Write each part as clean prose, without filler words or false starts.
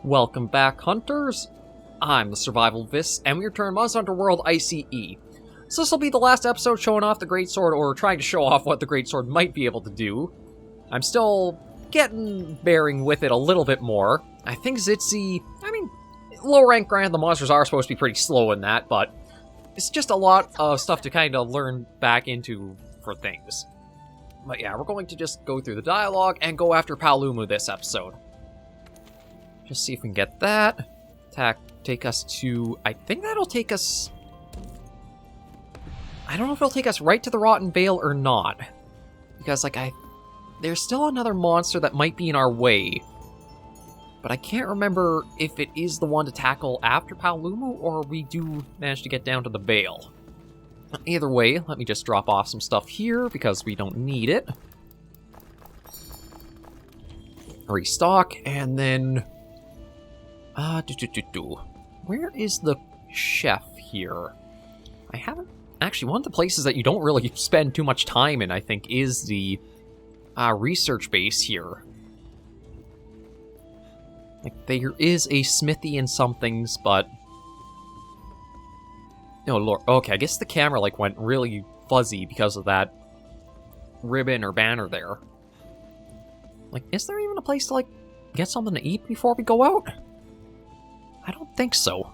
Welcome back, hunters. I'm the SurvivalVis, and we return Monster Hunter World I.C.E. So this will be the last episode showing off the Greatsword, or trying to show off what the Greatsword might be able to do. I'm still bearing with it a little bit more. I think Zitzi, low rank, granted, the monsters are supposed to be pretty slow in that, but it's just a lot of stuff to kind of learn back into for things. But yeah, we're going to just go through the dialogue and go after Paolumu this episode. Just see if we can get that. Take us to... I think that'll take us... I don't know if it'll take us right to the Rotten Vale or not. Because, there's still another monster that might be in our way. But I can't remember if it is the one to tackle after Paolumu, or we do manage to get down to the Vale. Either way, let me just drop off some stuff here, because we don't need it. Restock, and then... Where is the chef here? I haven't... Actually, one of the places that you don't really spend too much time in, I think, is the research base here. There is a smithy and some things, but... Oh, Lord. Okay, I guess the camera, went really fuzzy because of that ribbon or banner there. Is there even a place to, get something to eat before we go out? I don't think so.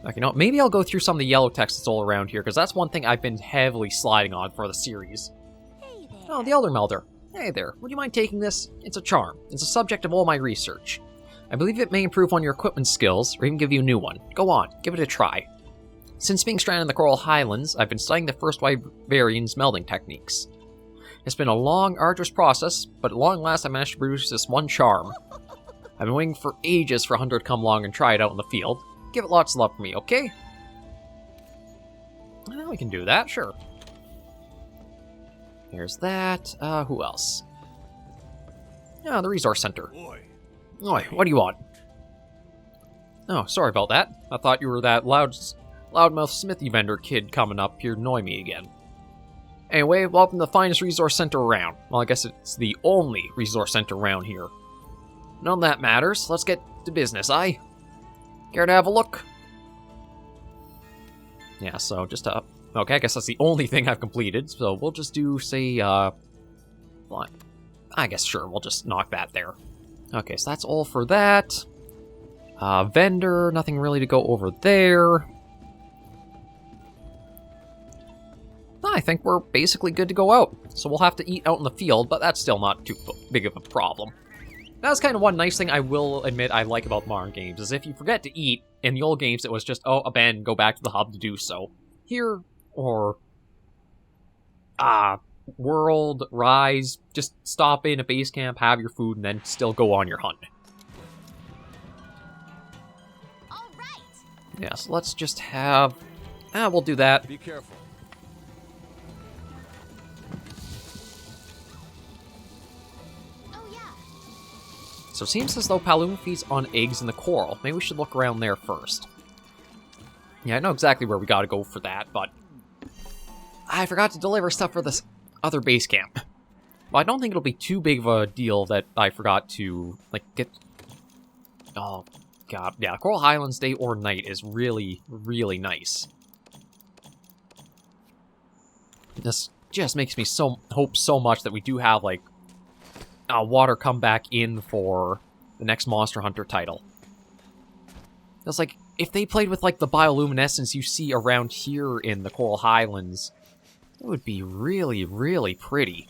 Okay, no, maybe I'll go through some of the yellow text that's all around here, because that's one thing I've been heavily sliding on for the series. Hey there. Oh, the Elder Melder. Hey there, would you mind taking this? It's a charm. It's a subject of all my research. I believe it may improve on your equipment skills, or even give you a new one. Go on, give it a try. Since being stranded in the Coral Highlands, I've been studying the first Vivarium's melding techniques. It's been a long, arduous process, but at long last I managed to produce this one charm. I've been waiting for ages for a hunter to come along and try it out in the field. Give it lots of love for me, okay? Well, we can do that, sure. There's that. Who else? Oh, the resource center. Oi, what do you want? Oh, sorry about that. I thought you were that loudmouth smithy vendor kid coming up here to annoy me again. Anyway, welcome to the finest resource center around. Well, I guess it's the only resource center around here. None of that matters. Let's get to business, aye? Care to have a look? Yeah, so just okay, I guess that's the only thing I've completed, so we'll just do, say, well, I guess, sure, we'll just knock that there. Okay, so that's all for that. Vendor, nothing really to go over there. I think we're basically good to go out, so we'll have to eat out in the field, but that's still not too big of a problem. That's kind of one nice thing I will admit I like about modern games, is if you forget to eat, in the old games it was just, oh, abandon, go back to the hub to do so. Here, or... World, Rise, just stop in a base camp, have your food, and then still go on your hunt. Alright! Yeah, so let's just have... we'll do that. Be careful. So it seems as though Paolumu feeds on eggs in the coral. Maybe we should look around there first. Yeah, I know exactly where we gotta go for that, but... I forgot to deliver stuff for this other base camp. Well, I don't think it'll be too big of a deal that I forgot to, get... Oh, God. Yeah, Coral Highlands day or night is really, really nice. This just makes me hope so much that we do have, water come back in for the next Monster Hunter title. It's if they played with, the bioluminescence you see around here in the Coral Highlands, it would be really, really pretty.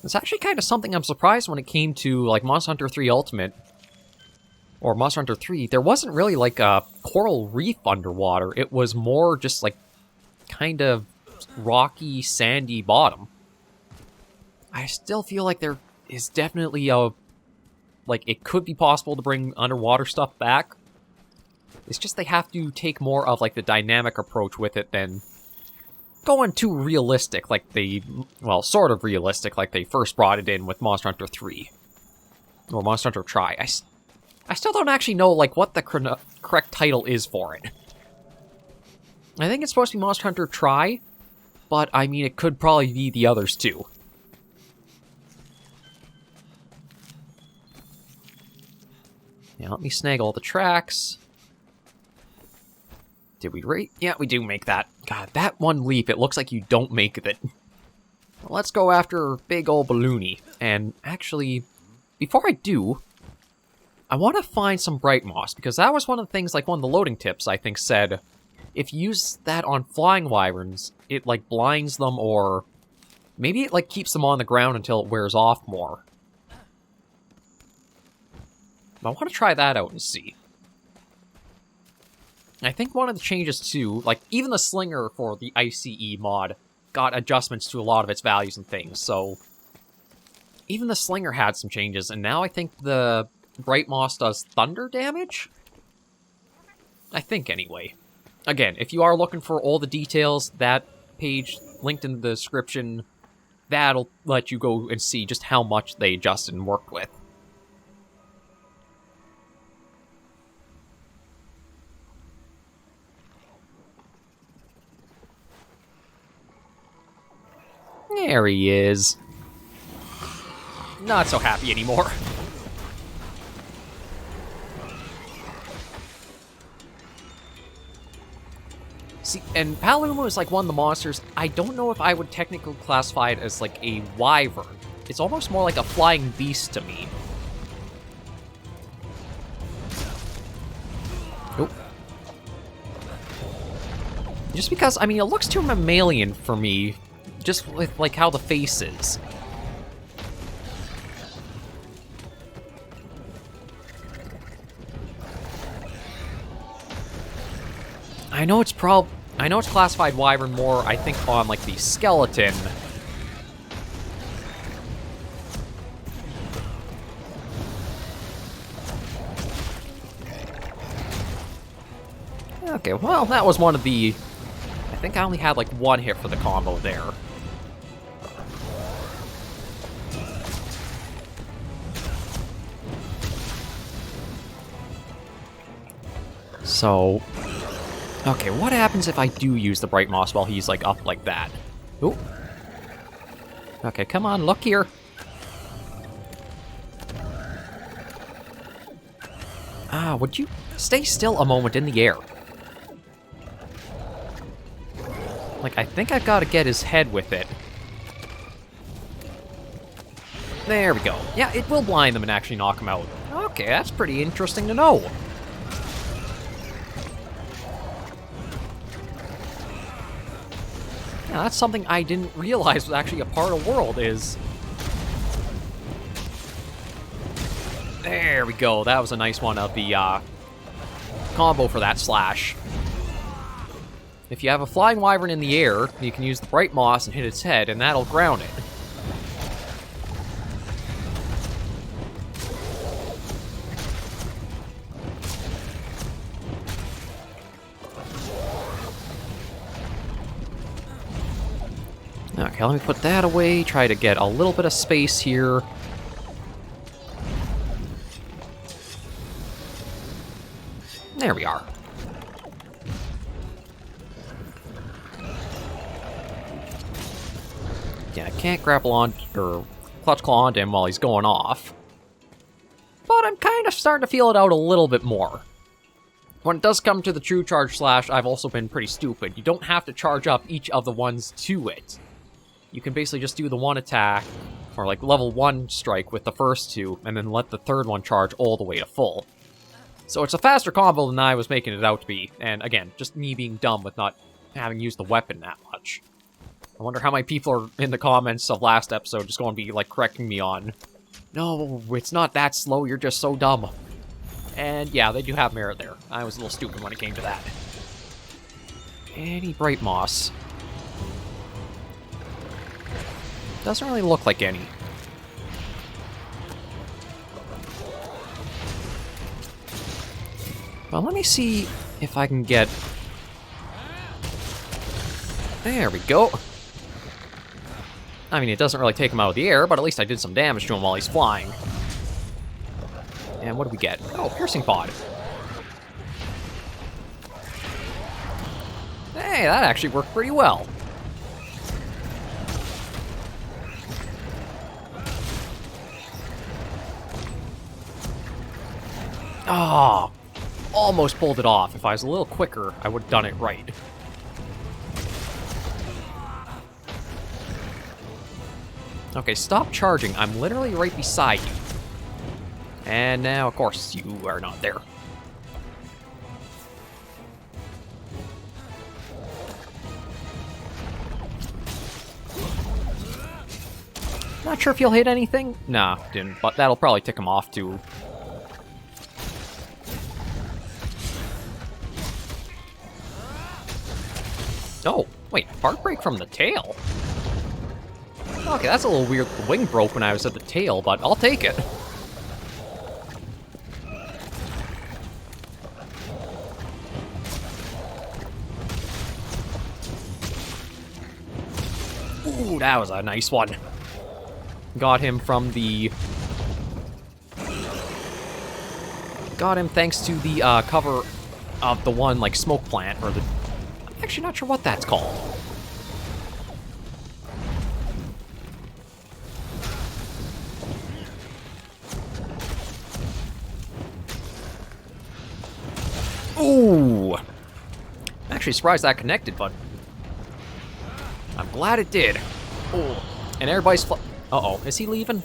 It's actually kind of something I'm surprised when it came to, Monster Hunter 3 Ultimate, or Monster Hunter 3, there wasn't really, a coral reef underwater. It was more just, kind of rocky, sandy bottom. I still feel like there is definitely it could be possible to bring underwater stuff back. It's just they have to take more of, the dynamic approach with it than going too realistic, sort of realistic, like they first brought it in with Monster Hunter 3. Or Monster Hunter Tri. I still don't actually know, what the correct title is for it. I think it's supposed to be Monster Hunter Tri, but, it could probably be the others, too. Yeah, let me snag all the tracks. Did we rate? Yeah, we do make that. God, that one leap, it looks like you don't make it. Well, let's go after big old Balloony. And actually, before I do, I want to find some bright moss, because that was one of the things, like one of the loading tips, I think, said, if you use that on flying wyverns, it, like, blinds them, or maybe it, like, keeps them on the ground until it wears off more. I want to try that out and see. I think one of the changes, too, like, even the slinger for the I.C.E. mod got adjustments to a lot of its values and things, so even the slinger had some changes, and now I think the bright moss does thunder damage? I think, anyway. Again, if you are looking for all the details, that page linked in the description, that'll let you go and see just how much they adjusted and worked with. There he is. Not so happy anymore. See, and Paolumu is like one of the monsters, I don't know if I would technically classify it as like a wyvern. It's almost more like a flying beast to me. Oh. Just because, I mean, it looks too mammalian for me, just with like how the face is. I know it's classified wyvern more, I think, on like the skeleton. Okay, well, that was one of the... I think I only had like one hit for the combo there. So... okay, what happens if I do use the bright moss while he's like up like that? Ooh. Okay, come on, look here. Ah, would you stay still a moment in the air? Like, I think I've got to get his head with it. There we go. Yeah, it will blind them and actually knock them out. Okay, that's pretty interesting to know. Yeah, that's something I didn't realize was actually a part of the world, is... There we go. That was a nice one of the combo for that slash. If you have a flying wyvern in the air, you can use the bright moss and hit its head, and that'll ground it. Okay, let me put that away, try to get a little bit of space here. There we are. Yeah, I can't grapple on, or clutch claw onto him while he's going off. But I'm kind of starting to feel it out a little bit more. When it does come to the true charge slash, I've also been pretty stupid. You don't have to charge up each of the ones to it. You can basically just do the one attack, or like level 1 strike with the first two, and then let the third one charge all the way to full. So it's a faster combo than I was making it out to be, and again, just me being dumb with not having used the weapon that much. I wonder how many people are in the comments of last episode just going to be like correcting me on, no, it's not that slow, you're just so dumb. And yeah, they do have merit there. I was a little stupid when it came to that. Any bright moss? Doesn't really look like any. Well, let me see if I can get... There we go. I mean, it doesn't really take him out of the air, but at least I did some damage to him while he's flying. And what do we get? Oh, piercing pod. Hey, that actually worked pretty well. Oh, almost pulled it off. If I was a little quicker, I would have done it right. Okay, stop charging. I'm literally right beside you. And now, of course, you are not there. Not sure if you'll hit anything. Nah, didn't. But that'll probably tick him off, too. Oh, wait. Heartbreak from the tail? Okay, that's a little weird. The wing broke when I was at the tail, but I'll take it. Ooh, that was a nice one. Got him from the... Got him thanks to the cover of the one, like, smoke plant, or the... I'm actually not sure what that's called. Ooh! I'm actually surprised that connected, but... I'm glad it did. Oh, and everybody's... Uh-oh, is he leaving?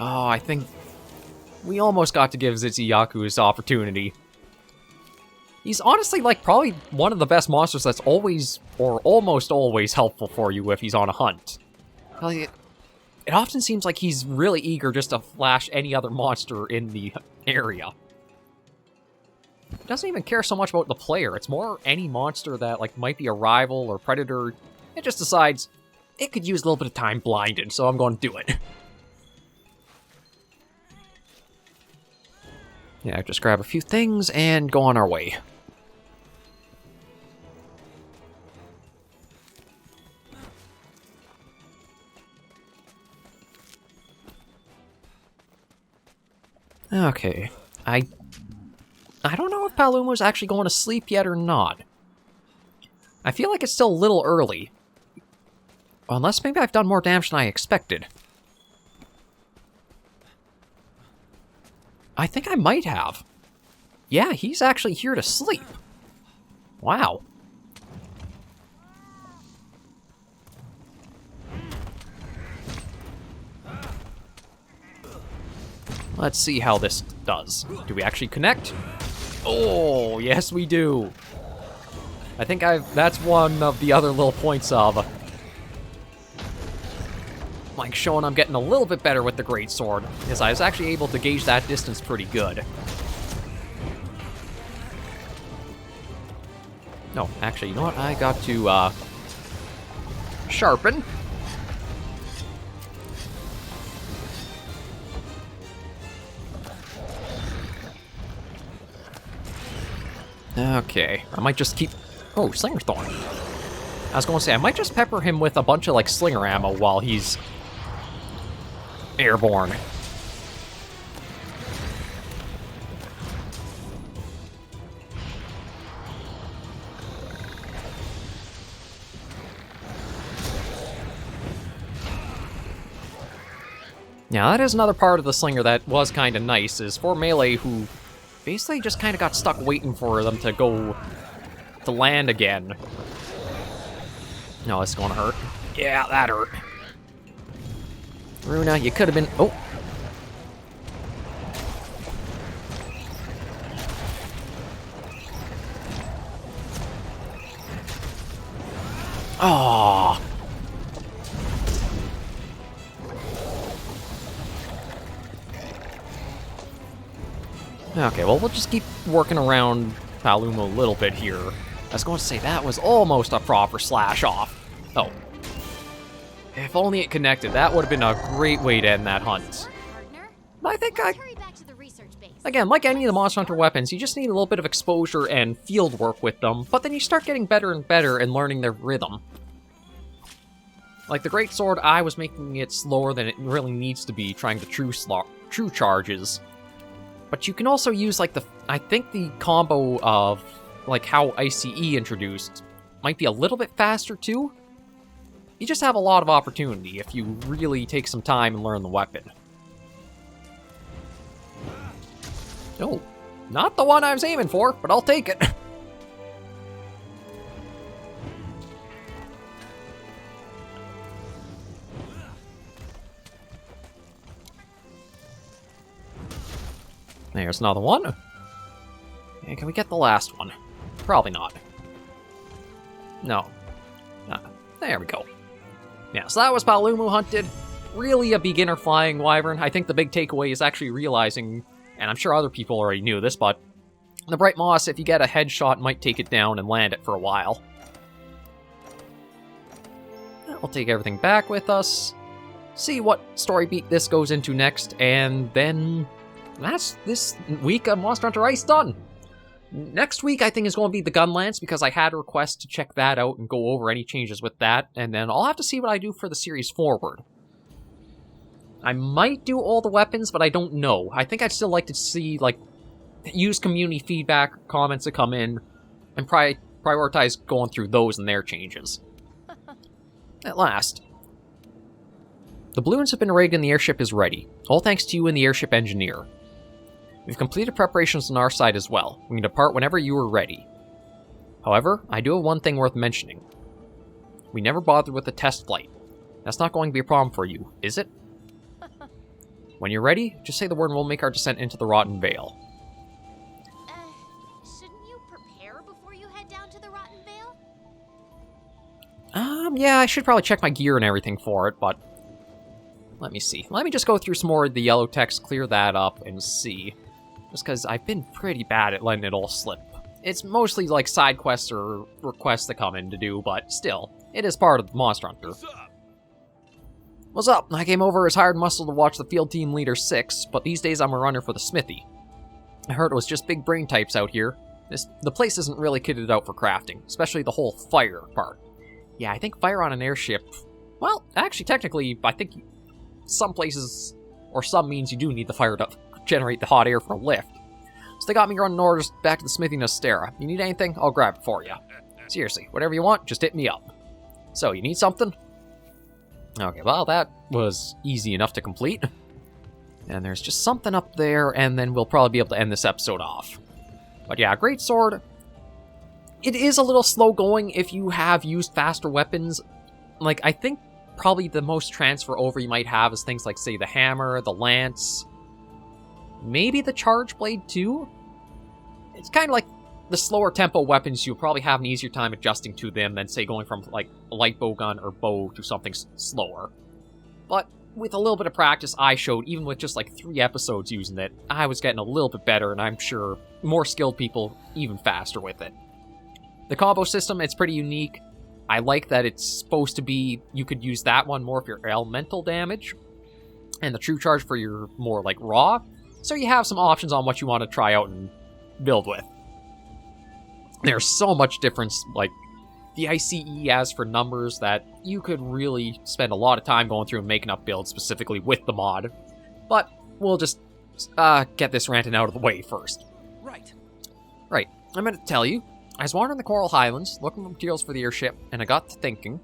Oh, I think... We almost got to give Zitsuyaku his opportunity. He's honestly, like, probably one of the best monsters that's always, or almost always, helpful for you if he's on a hunt. Like, it often seems like he's really eager just to flash any other monster in the area. He doesn't even care so much about the player. It's more any monster that, like, might be a rival or predator. It just decides it could use a little bit of time blinded, so I'm going to do it. Yeah, just grab a few things and go on our way. Okay, I don't know if Paolumu is actually going to sleep yet or not. I feel like it's still a little early. Unless maybe I've done more damage than I expected. I think I might have. Yeah, he's actually here to sleep. Wow. Let's see how this does. Do we actually connect? Oh, yes we do. I think that's one of the other little points of... like, showing I'm getting a little bit better with the Greatsword, because I was actually able to gauge that distance pretty good. No, actually, you know what? I got to, sharpen. Okay, I might just keep... Oh, Slinger Thorn. I was going to say, I might just pepper him with a bunch of, like, slinger ammo while he's airborne. Yeah, that is another part of the slinger that was kind of nice, is for melee who basically just kind of got stuck waiting for them to go to land again. No, this is going to hurt. Yeah, that hurt. Runa, you could have been... Oh. Oh. Okay, well, we'll just keep working around Paolumu a little bit here. I was going to say, that was almost a proper slash off. Oh. If only it connected. That would have been a great way to end that hunt. I think again, like any of the Monster Hunter weapons, you just need a little bit of exposure and field work with them, but then you start getting better and better and learning their rhythm. Like the Greatsword, I was making it slower than it really needs to be, trying to true charges. But you can also use, like, I think the combo of, like, how I.C.E. introduced might be a little bit faster, too. You just have a lot of opportunity if you really take some time and learn the weapon. Oh, not the one I was aiming for, but I'll take it. There's another one. And can we get the last one? Probably not. No. There we go. Yeah, so that was Paolumu hunted. Really a beginner flying wyvern. I think the big takeaway is actually realizing, and I'm sure other people already knew this, but the Bright Moss, if you get a headshot, might take it down and land it for a while. We'll take everything back with us, see what story beat this goes into next, and then that's this week of Monster Hunter Ice done. Next week, I think, is going to be the gunlance, because I had a request to check that out and go over any changes with that, and then I'll have to see what I do for the series forward. I might do all the weapons, but I don't know. I think I'd still like to see, like, use community feedback, comments that come in, and prioritize going through those and their changes. At last. The balloons have been rigged and the airship is ready. All thanks to you and the airship engineer. We've completed preparations on our side as well. We can depart whenever you are ready. However, I do have one thing worth mentioning. We never bothered with the test flight. That's not going to be a problem for you, is it? When you're ready, just say the word and we'll make our descent into the Rotten Vale. Shouldn't you prepare before you head down to the Rotten Vale? Yeah, I should probably check my gear and everything for it, but let me see. Let me just go through some more of the yellow text, clear that up, and see. Just because I've been pretty bad at letting it all slip. It's mostly like side quests or requests that come in to do, but still, it is part of the Monster Hunter. What's up? I came over as hired muscle to watch the field team leader 6, but these days I'm a runner for the smithy. I heard it was just big brain types out here. The place isn't really kitted out for crafting, especially the whole fire part. Yeah, I think fire on an airship... Well, actually, technically, I think some places, or some means you do need the fire to generate the hot air for a lift. So they got me running orders back to the smithy in Astera. You need anything? I'll grab it for you. Seriously, whatever you want, just hit me up. So, you need something? Okay, well, that was easy enough to complete. And there's just something up there, and then we'll probably be able to end this episode off. But yeah, Greatsword. It is a little slow going if you have used faster weapons. Like, I think probably the most transfer over you might have is things like, say, the hammer, the lance, maybe the charge blade too? It's kind of like the slower tempo weapons, you'll probably have an easier time adjusting to them than, say, going from, like, a light bowgun or bow to something slower. But with a little bit of practice, I showed, even with just, like, 3 episodes using it, I was getting a little bit better, and I'm sure more skilled people even faster with it. The combo system, it's pretty unique. I like that it's supposed to be, you could use that one more for your elemental damage, and the true charge for your more, like, raw. So you have some options on what you want to try out and build with. There's so much difference, like, the I.C.E. has for numbers that you could really spend a lot of time going through and making up builds specifically with the mod. But we'll just get this ranting out of the way first. Right, I'm going to tell you, I was wandering the Coral Highlands, looking for materials for the airship, and I got to thinking,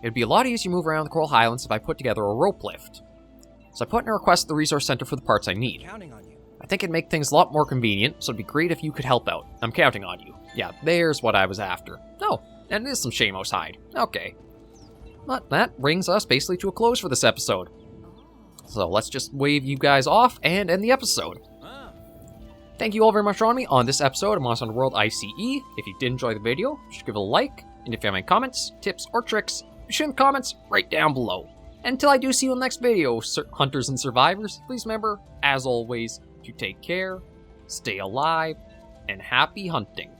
it would be a lot easier to move around the Coral Highlands if I put together a rope lift. So I put in a request at the resource center for the parts I need. Counting on you. I think it'd make things a lot more convenient, so it'd be great if you could help out. I'm counting on you. Yeah, there's what I was after. Oh, and it is some Shamos hide. Okay. But that brings us basically to a close for this episode. So let's just wave you guys off and end the episode. Thank you all very much for joining me on this episode of Monster Hunter World I.C.E. If you did enjoy the video, just give it a like, and if you have any comments, tips, or tricks, be sure in the comments right down below. And until I do see you in the next video, hunters and survivors, please remember, as always, to take care, stay alive, and happy hunting.